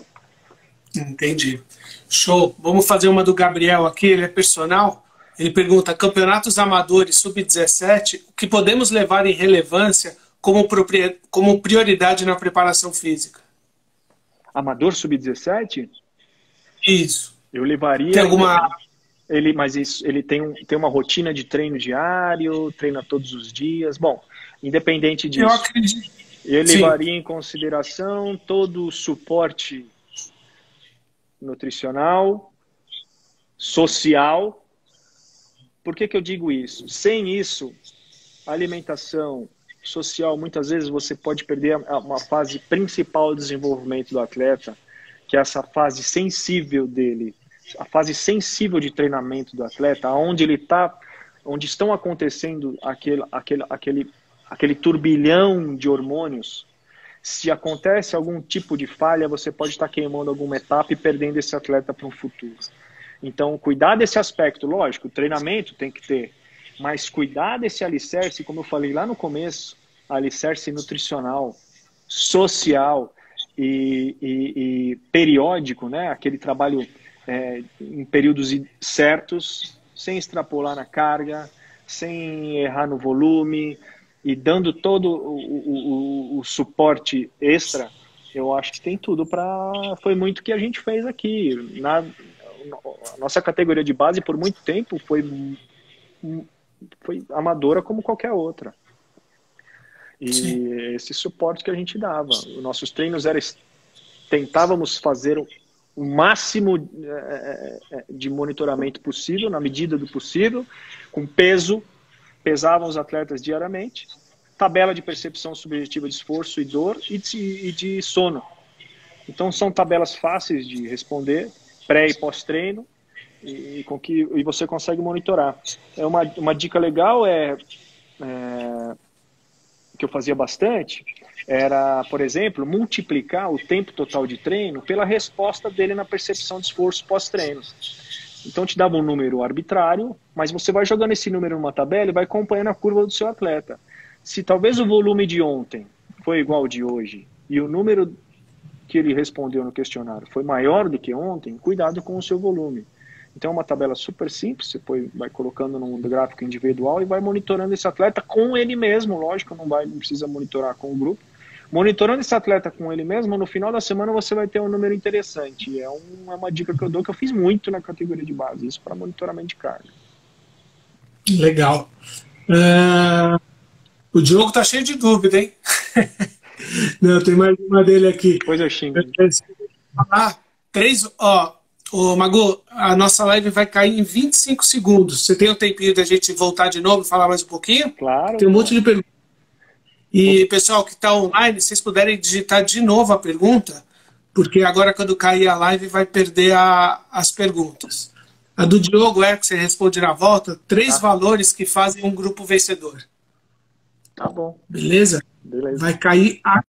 Entendi. Show. Vamos fazer uma do Gabriel aqui, ele é personal. Ele pergunta, campeonatos amadores sub-17, o que podemos levar em relevância como prioridade na preparação física? Amador sub-17? Isso. Eu levaria... Tem alguma... Ele tem uma rotina de treino diário, treina todos os dias. Bom, independente disso, eu acredito. Eu levaria em consideração todo o suporte nutricional, social. Por que eu digo isso? Sem isso, a alimentação social, muitas vezes você pode perder uma fase principal do desenvolvimento do atleta, que é essa fase sensível dele, a fase sensível de treinamento do atleta, onde ele está, onde estão acontecendo aquele turbilhão de hormônios. Se acontece algum tipo de falha, você pode estar queimando alguma etapa e perdendo esse atleta para um futuro. Então, cuidar desse aspecto, lógico, o treinamento tem que ter, mas cuidar desse alicerce, como eu falei lá no começo, alicerce nutricional, social e periódico, né? Aquele trabalho em períodos certos, sem extrapolar na carga, sem errar no volume e dando todo o suporte extra. Eu acho que tem tudo para... Foi muito que a gente fez aqui. A nossa categoria de base, por muito tempo, foi amadora como qualquer outra. E sim, esse suporte que a gente dava. Os nossos treinos tentávamos fazer o máximo de monitoramento possível, na medida do possível, com peso, pesavam os atletas diariamente, tabela de percepção subjetiva de esforço e dor e de sono. Então são tabelas fáceis de responder, pré e pós-treino, e você consegue monitorar. Uma dica legal que eu fazia bastante, era, por exemplo, multiplicar o tempo total de treino pela resposta dele na percepção de esforço pós-treino. Então te dava um número arbitrário, mas você vai jogando esse número numa tabela e vai acompanhando a curva do seu atleta. Se talvez o volume de ontem foi igual ao de hoje e o número que ele respondeu no questionário foi maior do que ontem, cuidado com o seu volume. Então é uma tabela super simples, você vai colocando num gráfico individual e vai monitorando esse atleta com ele mesmo, lógico, não precisa monitorar com o grupo. Monitorando esse atleta com ele mesmo, no final da semana você vai ter um número interessante. É uma dica que eu dou, que eu fiz muito na categoria de base, isso para monitoramento de carga. Legal. O Diogo tá cheio de dúvida, hein? Não, tem mais uma dele aqui. Depois eu xingo. Ô, Magu, a nossa live vai cair em 25 segundos. Você tem um tempinho da gente voltar de novo e falar mais um pouquinho? Claro. Tem um monte de perguntas. E, pessoal que está online, se vocês puderem digitar de novo a pergunta, porque agora quando cair a live vai perder as perguntas. A do Diogo é que você responde na volta, 3 valores que fazem um grupo vencedor. Tá bom. Beleza? Beleza. Vai cair